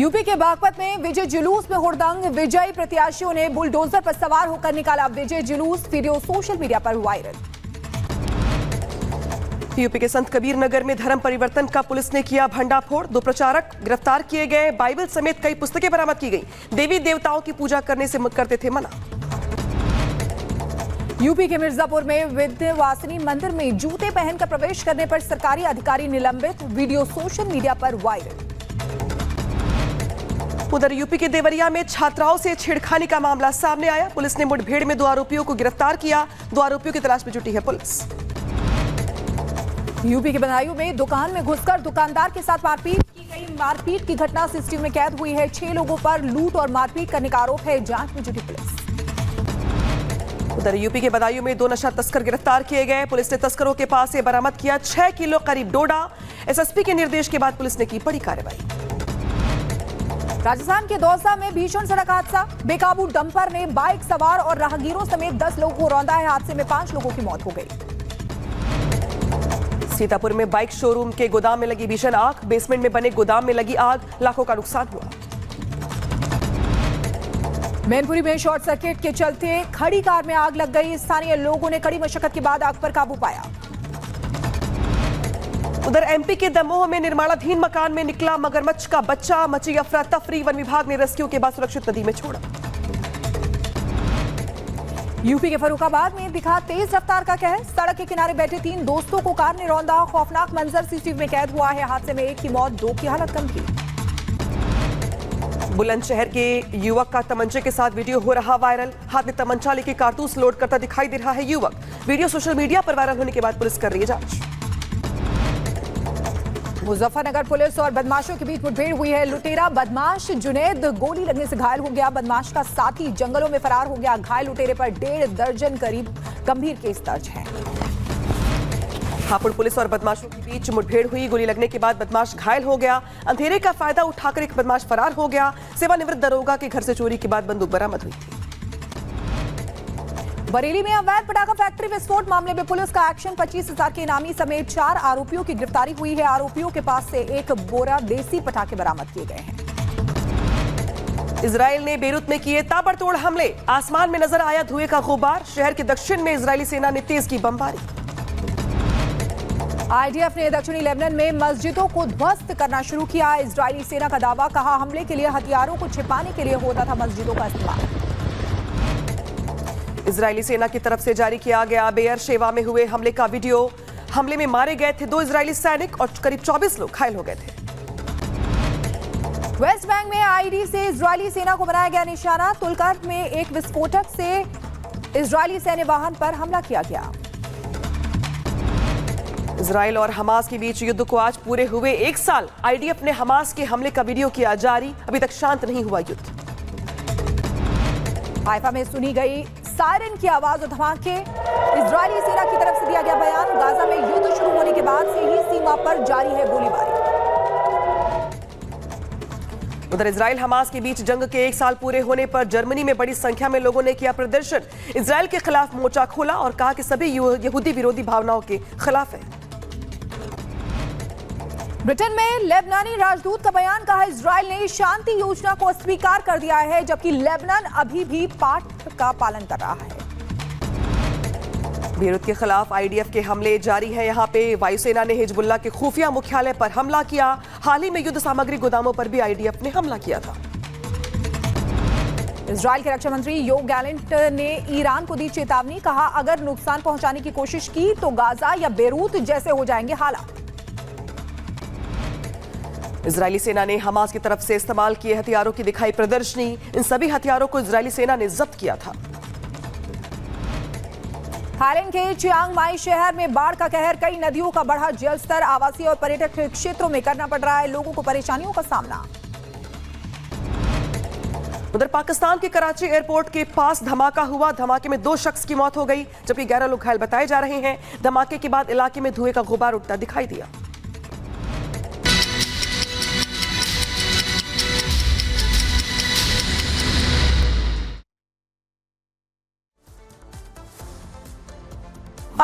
UP के बागपत में विजय जुलूस में हुड़दंग। विजयी प्रत्याशियों ने बुलडोजर पर सवार होकर निकाला विजय जुलूस। वीडियो सोशल मीडिया पर वायरल। यूपी के संत कबीर नगर में धर्म परिवर्तन का पुलिस ने किया भंडाफोड़। 2 प्रचारक गिरफ्तार किए गए। बाइबल समेत कई पुस्तकें बरामद की गई। देवी देवताओं की पूजा करने से करते थे मना। यूपी के मिर्जापुर में विंध्यवासिनी मंदिर में जूते पहनकर प्रवेश करने पर सरकारी अधिकारी निलंबित। वीडियो सोशल मीडिया पर वायरल। उधर यूपी के देवरिया में छात्राओं से छेड़खानी का मामला सामने आया। पुलिस ने मुठभेड़ में 2 आरोपियों को गिरफ्तार किया। 2 आरोपियों की तलाश में जुटी है पुलिस। यूपी के बदायूं में दुकान में घुसकर दुकानदार के साथ मारपीट की गई। मारपीट की घटना सीसीटीवी में कैद हुई है। 6 लोगों पर लूट और मारपीट करने का आरोप है। जांच में जुटी पुलिस। उधर यूपी के बदायूं में 2 नशा तस्कर गिरफ्तार किए गए। पुलिस ने तस्करों के पास से बरामद किया 6 किलो करीब डोडा। एसएसपी के निर्देश के बाद पुलिस ने की बड़ी कार्रवाई। राजस्थान के दौसा में भीषण सड़क हादसा। बेकाबू डंपर ने बाइक सवार और राहगीरों समेत 10 लोगों को रौंदा है। हादसे में 5 लोगों की मौत हो गई। सीतापुर में बाइक शोरूम के गोदाम में लगी भीषण आग। बेसमेंट में बने गोदाम में लगी आग, लाखों का नुकसान हुआ। मैनपुरी में शॉर्ट सर्किट के चलते खड़ी कार में आग लग गई। स्थानीय लोगों ने कड़ी मशक्कत के बाद आग पर काबू पाया। उधर एमपी के दमोह में निर्माणाधीन मकान में निकला मगरमच्छ का बच्चा। मची अफरा तफरी। वन विभाग ने रेस्क्यू के बाद सुरक्षित नदी में छोड़ा। यूपी के फर्रुखाबाद में दिखा तेज रफ्तार का कहर। सड़क के किनारे बैठे 3 दोस्तों को कार ने रौंदा। खौफनाक मंजर सीसीटीवी में कैद हुआ है। हादसे में 1 की मौत, 2 की हालत गंभीर। बुलंदशहर के युवक का तमंचे के साथ वीडियो हो रहा वायरल। हाथ में तमंचा लेके कारतूस लोड करता दिखाई दे रहा है युवक। वीडियो सोशल मीडिया पर वायरल होने के बाद पुलिस कर रही है जांच। मुजफ्फरनगर पुलिस और बदमाशों के बीच मुठभेड़ हुई है। लुटेरा बदमाश जुनैद गोली लगने से घायल हो गया। बदमाश का साथी जंगलों में फरार हो गया। घायल लुटेरे पर 1.5 दर्जन करीब गंभीर केस दर्ज है। हापुड़ पुलिस और बदमाशों के बीच मुठभेड़ हुई। गोली लगने के बाद बदमाश घायल हो गया। अंधेरे का फायदा उठाकर एक बदमाश फरार हो गया। सेवानिवृत्त दरोगा के घर से चोरी के बाद बंदूक बरामद हुई थी। बरेली में अवैध पटाखा फैक्ट्री विस्फोट मामले में पुलिस का एक्शन। 25,000 के इनामी समेत 4 आरोपियों की गिरफ्तारी हुई है। आरोपियों के पास से 1 बोरा देसी पटाखे बरामद किए गए हैं। इजराइल ने बेरूत में किए ताबड़तोड़ हमले। आसमान में नजर आया धुएं का गुबार। शहर के दक्षिण में इजरायली सेना ने तेज की बमबारी। आईडीएफ ने दक्षिणी लेबनान में मस्जिदों को ध्वस्त करना शुरू किया। इजरायली सेना का दावा, कहा हमले के लिए हथियारों को छिपाने के लिए होता था मस्जिदों का इस्तेमाल। इजरायली सेना की तरफ से जारी किया गया बेयर शेवा में हुए हमले का वीडियो। हमले में मारे गए थे 2 इजरायली सैनिक और करीब 24 लोग घायल हो गए थे। वेस्ट बैंक में आईडी से इजरायली सेना को बनाया गया निशाना। तुलकर में एक विस्फोटक से इजरायली सैन्य वाहन पर हमला किया गया। इजराइल और हमास के बीच युद्ध को आज पूरे हुए 1 साल। आईडीएफ ने हमास के हमले का वीडियो किया जारी। अभी तक शांत नहीं हुआ युद्ध। हाइफा में सुनी गई सायरन की आवाज और धमाके। इजरायली सेना की तरफ से दिया गया बयान, गाजा में युद्ध शुरू होने के बाद से ही सीमा पर जारी है गोलीबारी। उधर इजराइल हमास के बीच जंग के 1 साल पूरे होने पर जर्मनी में बड़ी संख्या में लोगों ने किया प्रदर्शन। इजराइल के खिलाफ मोर्चा खोला और कहा कि सभी यहूदी विरोधी भावनाओं के खिलाफ है। ब्रिटेन में लेबनानी राजदूत का बयान, कहा इजराइल ने शांति योजना को अस्वीकार कर दिया है, जबकि लेबनान अभी भी पाठ का पालन कर रहा है। बेरूत के खिलाफ आईडीएफ के हमले जारी हैं। यहां पे वायुसेना ने हिजबुल्लाह के खुफिया मुख्यालय पर हमला किया। हाल ही में युद्ध सामग्री गोदामों पर भी आईडीएफ ने हमला किया था। इजराइल के रक्षा मंत्री योव गैलेंट ने ईरान को दी चेतावनी, कहा अगर नुकसान पहुंचाने की कोशिश की तो गाजा या बेरूत जैसे हो जाएंगे हालात। इजरायली सेना ने हमास की तरफ से इस्तेमाल किए हथियारों की दिखाई प्रदर्शनी। इन सभी हथियारों को इजरायली सेना ने जब्त किया था। थाईलैंड के चियांग माई शहर में बाढ़ का कहर। कई नदियों का बढ़ा जलस्तर। आवासीय और पर्यटक क्षेत्रों में करना पड़ रहा है लोगों को परेशानियों का सामना। उधर पाकिस्तान के कराची एयरपोर्ट के पास धमाका हुआ। धमाके में 2 शख्स की मौत हो गई, जबकि 11 लोग घायल बताए जा रहे हैं। धमाके के बाद इलाके में धुएं का गुबार उठता दिखाई दिया।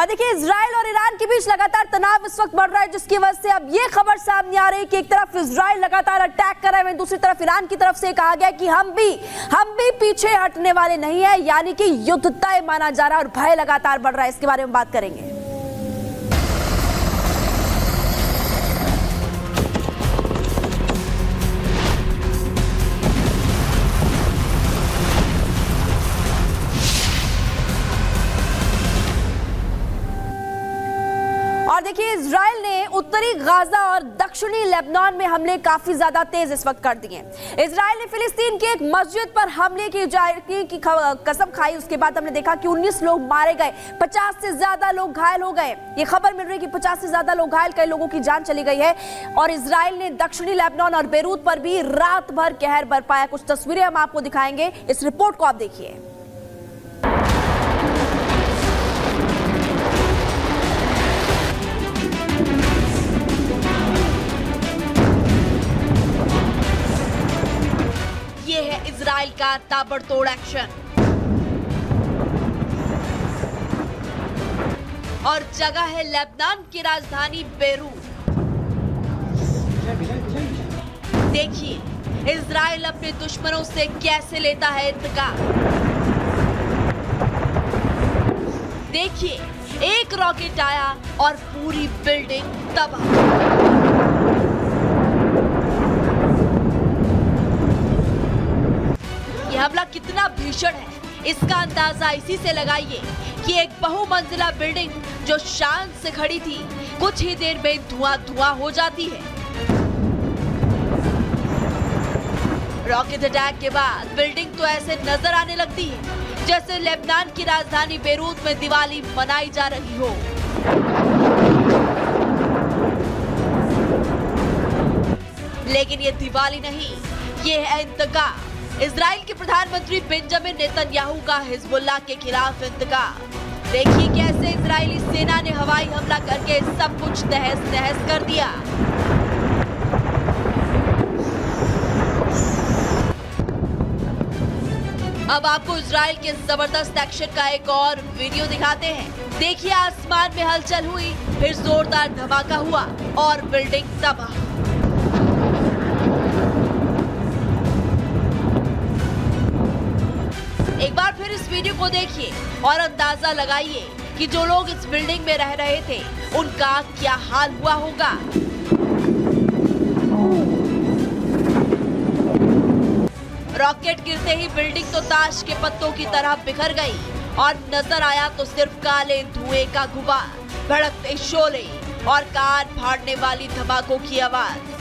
और देखिए इजराइल और ईरान के बीच लगातार तनाव इस वक्त बढ़ रहा है, जिसकी वजह से अब ये खबर सामने आ रही है कि एक तरफ इजराइल लगातार अटैक कर रहा है, वहीं दूसरी तरफ ईरान की तरफ से कहा गया कि हम भी पीछे हटने वाले नहीं है, यानी कि युद्ध तय माना जा रहा है और भय लगातार बढ़ रहा है। इसके बारे में बात करेंगे। और देखिए इजराइल ने उत्तरी गाजा और दक्षिणी लेबनान में हमले काफी ज्यादा तेज इस वक्त कर दिए। इजराइल ने फिलिस्तीन की एक मस्जिद पर हमले की कसम खाई। उसके बाद हमने देखा कि 19 लोग मारे गए, 50 से ज्यादा लोग घायल हो गए। ये खबर मिल रही है कि 50 से ज्यादा लोग घायल, कई लोगों की जान चली गई है। और इजराइल ने दक्षिणी लेबनान और बेरूत पर भी रात भर कहर बरपाया। कुछ तस्वीरें हम आपको दिखाएंगे, इस रिपोर्ट को आप देखिए। ये है इजराइल का ताबड़तोड़ एक्शन और जगह है लेबनान की राजधानी बेरूत। देखिए इजराइल अपने दुश्मनों से कैसे लेता है इंतकाम। देखिए एक रॉकेट आया और पूरी बिल्डिंग तबाह। यह हमला कितना भीषण है इसका अंदाजा इसी से लगाइए कि एक बहुमंजिला बिल्डिंग जो शान से खड़ी थी कुछ ही देर में धुआं हो जाती है। रॉकेट अटैक के बाद बिल्डिंग तो ऐसे नजर आने लगती है जैसे लेबनान की राजधानी बेरूत में दिवाली मनाई जा रही हो। लेकिन ये दिवाली नहीं, ये है इंतकाम। इजराइल के प्रधानमंत्री बेंजामिन नेतन्याहू का हिजबुल्लाह के खिलाफ इंतकाम। देखिए कैसे इजरायली सेना ने हवाई हमला करके सब कुछ तहस नहस कर दिया। अब आपको इजराइल के जबरदस्त एक्शन का एक और वीडियो दिखाते हैं। देखिए आसमान में हलचल हुई, फिर जोरदार धमाका हुआ और बिल्डिंग तबाह। एक बार फिर इस वीडियो को देखिए और अंदाजा लगाइए कि जो लोग इस बिल्डिंग में रह रहे थे उनका क्या हाल हुआ होगा। रॉकेट गिरते ही बिल्डिंग तो ताश के पत्तों की तरह बिखर गई और नजर आया तो सिर्फ काले धुएं का गुबार, भड़कते शोले और कान फाड़ने वाली धमाकों की आवाज।